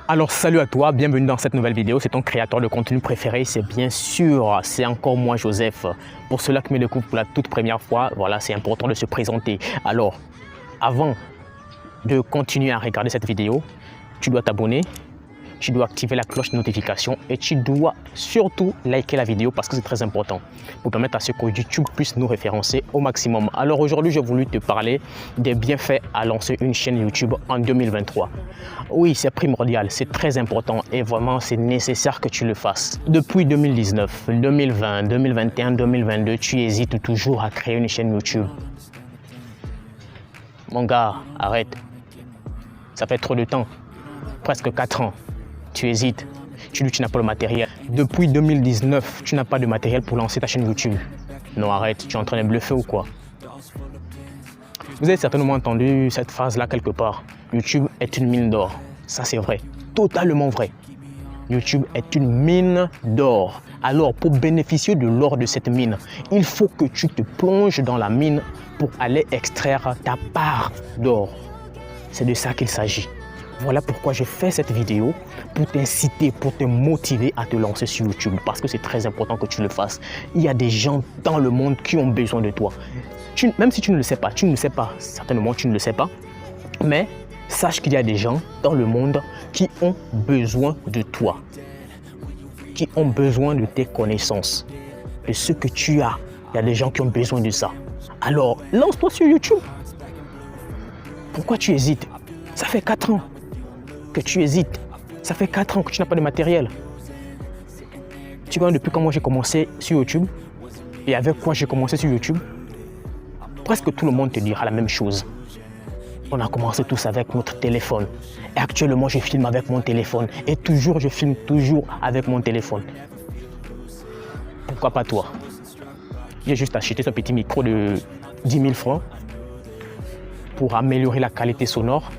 Alors salut à toi, bienvenue dans cette nouvelle vidéo, c'est ton créateur de contenu préféré, c'est bien sûr, c'est encore moi Joseph. Pour ceux-là qui me découvrent pour la toute première fois, voilà, c'est important de se présenter. Alors, avant de continuer à regarder cette vidéo, tu dois t'abonner, tu dois activer la cloche de notification et tu dois surtout liker la vidéo parce que c'est très important pour permettre à ce que YouTube puisse nous référencer au maximum. Alors aujourd'hui, j'ai voulu te parler des bienfaits à lancer une chaîne YouTube en 2023. Oui, c'est primordial, c'est très important et vraiment c'est nécessaire que tu le fasses. Depuis 2019, 2020, 2021, 2022, tu hésites toujours à créer une chaîne YouTube. Mon gars, arrête. Ça fait trop de temps, presque 4 ans. Tu hésites, tu dis que tu n'as pas le matériel. Depuis 2019, tu n'as pas de matériel pour lancer ta chaîne YouTube. Non, arrête, tu es en train de bluffer ou quoi? Vous avez certainement entendu cette phrase-là quelque part. YouTube est une mine d'or. Ça, c'est vrai, totalement vrai. YouTube est une mine d'or. Alors, pour bénéficier de l'or de cette mine, il faut que tu te plonges dans la mine pour aller extraire ta part d'or. C'est de ça qu'il s'agit. Voilà pourquoi je fais cette vidéo, pour t'inciter, pour te motiver à te lancer sur YouTube. Parce que c'est très important que tu le fasses. Il y a des gens dans le monde qui ont besoin de toi. Même si tu ne le sais pas, certainement tu ne le sais pas. Mais sache qu'il y a des gens dans le monde qui ont besoin de toi. Qui ont besoin de tes connaissances. De ce que tu as. Il y a des gens qui ont besoin de ça. Alors, lance-toi sur YouTube. Pourquoi tu hésites? Ça fait 4 ans que tu hésites. Ça fait 4 ans que tu n'as pas de matériel. Tu vois, depuis quand moi j'ai commencé sur YouTube et avec quoi j'ai commencé sur YouTube, presque tout le monde te dira la même chose. On a commencé tous avec notre téléphone. Et actuellement, je filme avec mon téléphone. Et toujours, je filme toujours avec mon téléphone. Pourquoi pas toi? J'ai juste acheté ce petit micro de 10 000 francs pour améliorer la qualité sonore.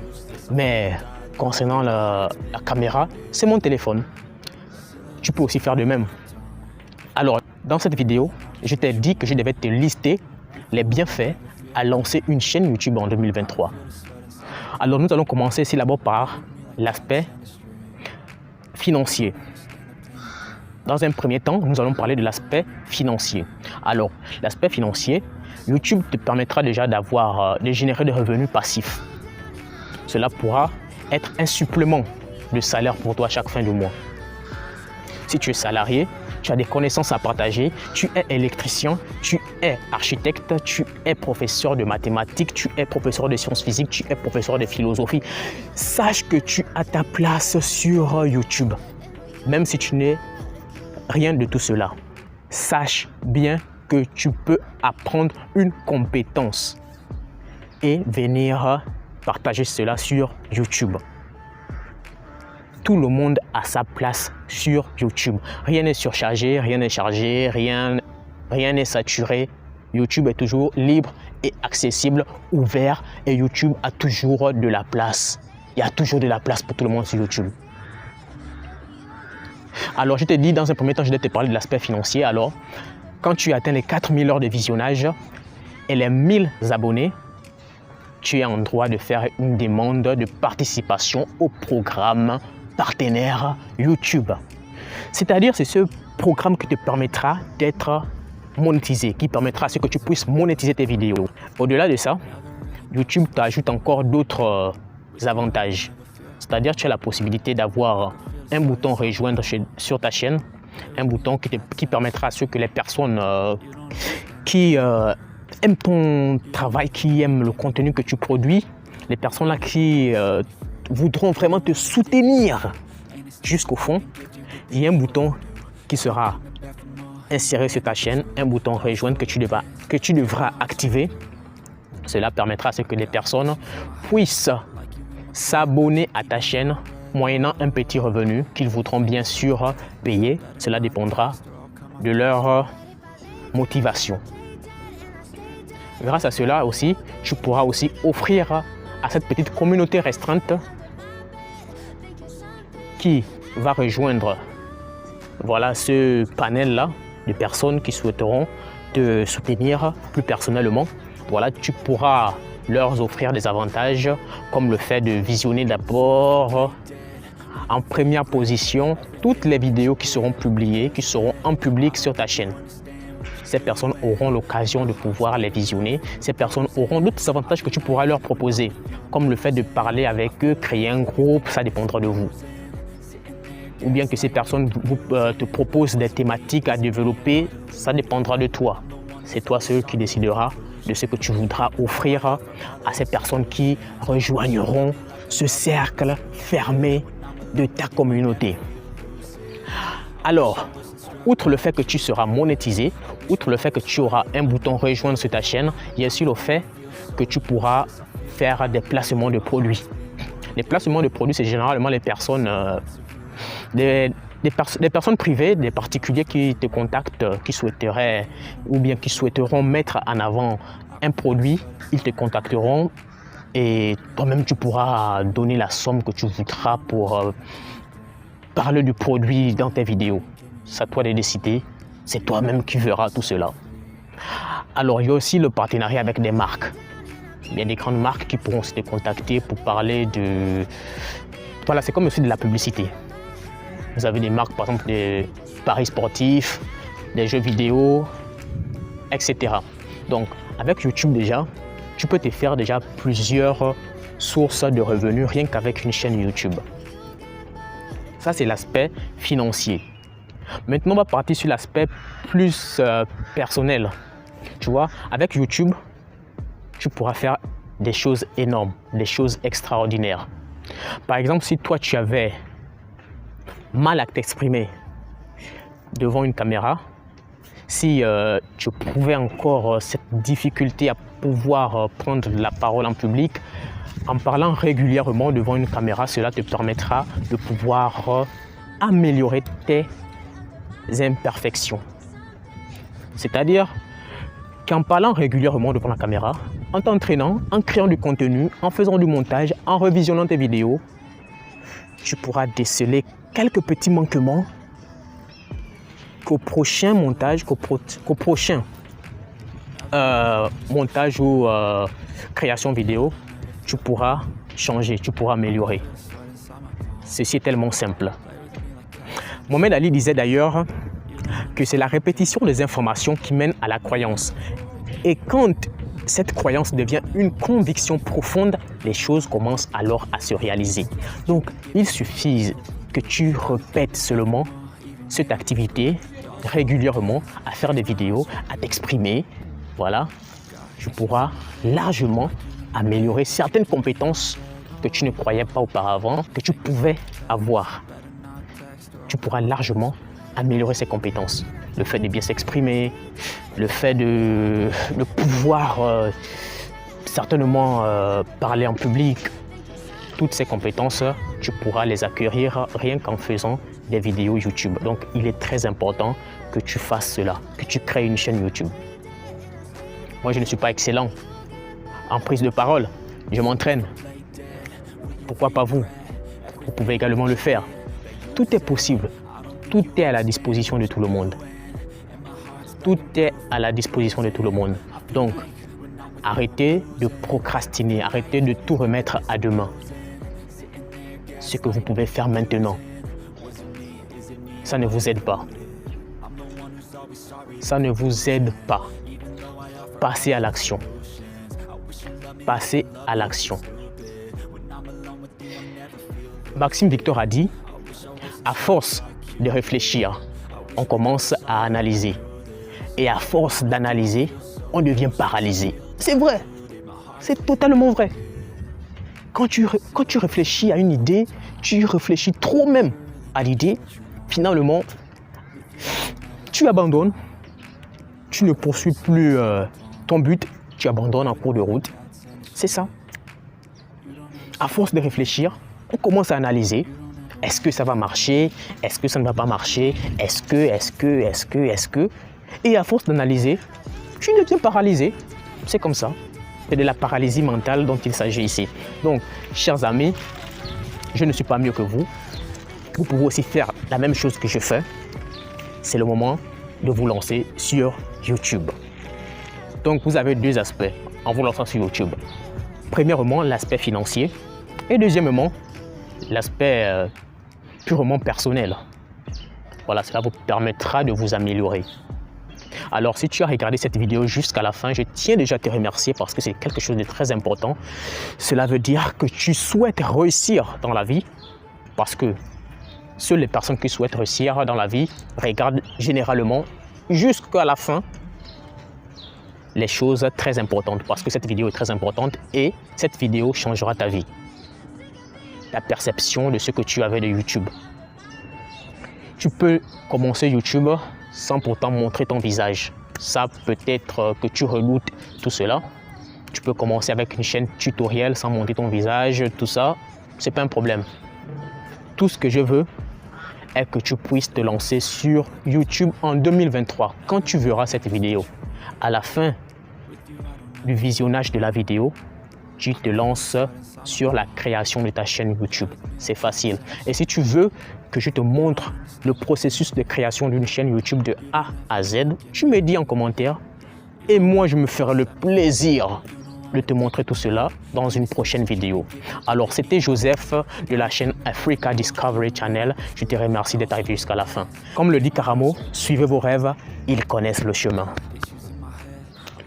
Mais concernant la caméra, c'est mon téléphone. Tu peux aussi faire de même. Alors, dans cette vidéo, je t'ai dit que je devais te lister les bienfaits à lancer une chaîne YouTube en 2023. Alors, nous allons commencer ici d'abord par l'aspect financier. Dans un premier temps, nous allons parler de l'aspect financier. Alors, l'aspect financier, YouTube te permettra déjà de générer des revenus passifs. Cela pourra être un supplément de salaire pour toi chaque fin de mois. Si tu es salarié, tu as des connaissances à partager, tu es électricien, tu es architecte, tu es professeur de mathématiques, tu es professeur de sciences physiques, tu es professeur de philosophie. Sache que tu as ta place sur YouTube. Même si tu n'es rien de tout cela, sache bien que tu peux apprendre une compétence et venir partager cela sur YouTube. Tout le monde a sa place sur YouTube. Rien n'est surchargé, rien n'est chargé, rien n'est saturé. YouTube est toujours libre et accessible, ouvert et YouTube a toujours de la place. Il y a toujours de la place pour tout le monde sur YouTube. Alors, je t'ai dit dans un premier temps, je vais te parler de l'aspect financier. Alors, quand tu atteins les 4000 heures de visionnage et les 1000 abonnés, tu es en droit de faire une demande de participation au programme partenaire YouTube. C'est-à-dire, c'est ce programme qui te permettra d'être monétisé, qui permettra à ce que tu puisses monétiser tes vidéos. Au-delà de ça, YouTube t'ajoute encore d'autres avantages. C'est-à-dire, tu as la possibilité d'avoir un bouton rejoindre sur ta chaîne, un bouton qui permettra à ce que les personnes qui aiment ton travail, qui aiment le contenu que tu produis, les personnes là qui voudront vraiment te soutenir jusqu'au fond, il y a un bouton qui sera inséré sur ta chaîne, un bouton rejoindre que tu devras activer. Cela permettra à ce que les personnes puissent s'abonner à ta chaîne moyennant un petit revenu qu'ils voudront bien sûr payer. Cela dépendra de leur motivation. Grâce à cela aussi, tu pourras aussi offrir à cette petite communauté restreinte qui va rejoindre ce panel-là de personnes qui souhaiteront te soutenir plus personnellement. Tu pourras leur offrir des avantages comme le fait de visionner d'abord en première position toutes les vidéos qui seront publiées, qui seront en public sur ta chaîne. Ces personnes auront l'occasion de pouvoir les visionner. Ces personnes auront d'autres avantages que tu pourras leur proposer, comme le fait de parler avec eux, créer un groupe, ça dépendra de vous. Ou bien que ces personnes te proposent des thématiques à développer, ça dépendra de toi. C'est toi celui qui décidera de ce que tu voudras offrir à ces personnes qui rejoigneront ce cercle fermé de ta communauté. Alors, outre le fait que tu seras monétisé, outre le fait que tu auras un bouton rejoindre sur ta chaîne, il y a aussi le fait que tu pourras faire des placements de produits. Les placements de produits, c'est généralement les personnes, des personnes privées, des particuliers qui te contactent, qui souhaiteraient ou bien qui souhaiteront mettre en avant un produit, ils te contacteront et toi-même tu pourras donner la somme que tu voudras pour parler du produit dans tes vidéos. C'est à toi de décider, c'est toi-même qui verras tout cela. Alors il y a aussi le partenariat avec des marques. Il y a des grandes marques qui pourront te contacter pour parler de... Voilà, c'est comme aussi de la publicité. Vous avez des marques, par exemple, des paris sportifs, des jeux vidéo, etc. Donc, avec YouTube déjà, tu peux te faire déjà plusieurs sources de revenus rien qu'avec une chaîne YouTube. Ça, c'est l'aspect financier. Maintenant, on va partir sur l'aspect plus personnel. Tu vois, avec YouTube, tu pourras faire des choses énormes, des choses extraordinaires. Par exemple, si toi, tu avais mal à t'exprimer devant une caméra, si tu prouvais encore cette difficulté à pouvoir prendre la parole en public, en parlant régulièrement devant une caméra, cela te permettra de pouvoir améliorer tes imperfections. C'est-à-dire qu'en parlant régulièrement devant la caméra, en t'entraînant, en créant du contenu, en faisant du montage, en revisionnant tes vidéos, tu pourras déceler quelques petits manquements qu'au prochain montage, qu'au prochain montage ou création vidéo, tu pourras changer, tu pourras améliorer. Ceci est tellement simple. Mohamed Ali disait d'ailleurs que c'est la répétition des informations qui mène à la croyance. Et quand cette croyance devient une conviction profonde, les choses commencent alors à se réaliser. Donc, il suffit que tu répètes seulement cette activité régulièrement, à faire des vidéos, à t'exprimer. Voilà, tu pourras largement améliorer certaines compétences que tu ne croyais pas auparavant, que tu pouvais avoir. Tu pourras largement améliorer ces compétences. Le fait de bien s'exprimer, le fait de pouvoir certainement parler en public, toutes ces compétences, tu pourras les acquérir rien qu'en faisant des vidéos YouTube. Donc, il est très important que tu fasses cela, que tu crées une chaîne YouTube. Moi, je ne suis pas excellent en prise de parole. Je m'entraîne. Pourquoi pas vous? Vous pouvez également le faire. Tout est possible. Tout est à la disposition de tout le monde. Tout est à la disposition de tout le monde. Donc, arrêtez de procrastiner. Arrêtez de tout remettre à demain. Ce que vous pouvez faire maintenant, ça ne vous aide pas. Ça ne vous aide pas. Passez à l'action. Passez à l'action. Maxime Victor a dit, à force de réfléchir, on commence à analyser. Et à force d'analyser, on devient paralysé. C'est vrai. C'est totalement vrai. Quand tu réfléchis à une idée, tu réfléchis trop même à l'idée, finalement, tu abandonnes. Tu ne poursuis plus ton but, tu abandonnes en cours de route. C'est ça. À force de réfléchir, on commence à analyser. Est-ce que ça va marcher? Est-ce que ça ne va pas marcher? Est-ce que? Et à force d'analyser, tu deviens paralysé. C'est comme ça. C'est de la paralysie mentale dont il s'agit ici. Donc, chers amis, je ne suis pas mieux que vous. Vous pouvez aussi faire la même chose que je fais. C'est le moment de vous lancer sur YouTube. Donc, vous avez deux aspects en vous lançant sur YouTube. Premièrement, l'aspect financier. Et deuxièmement, l'aspect purement personnel. Voilà, cela vous permettra de vous améliorer. Alors, si tu as regardé cette vidéo jusqu'à la fin, je tiens déjà à te remercier parce que c'est quelque chose de très important. Cela veut dire que tu souhaites réussir dans la vie parce que seules les personnes qui souhaitent réussir dans la vie regardent généralement jusqu'à la fin les choses très importantes parce que cette vidéo est très importante et cette vidéo changera ta vie. Ta perception de ce que tu avais de YouTube. Tu peux commencer YouTube sans pourtant montrer ton visage. Ça peut-être que tu redoutes tout cela. Tu peux commencer avec une chaîne tutoriel sans montrer ton visage, tout ça, c'est pas un problème. Tout ce que je veux est que tu puisses te lancer sur YouTube en 2023. Quand tu verras cette vidéo, à la fin du visionnage de la vidéo, tu te lances sur la création de ta chaîne YouTube. C'est facile. Et si tu veux que je te montre le processus de création d'une chaîne YouTube de A à Z, tu me dis en commentaire et moi je me ferai le plaisir de te montrer tout cela dans une prochaine vidéo. Alors c'était Joseph de la chaîne Africa Discovery Channel. Je te remercie d'être arrivé jusqu'à la fin. Comme le dit Karamo, suivez vos rêves, ils connaissent le chemin.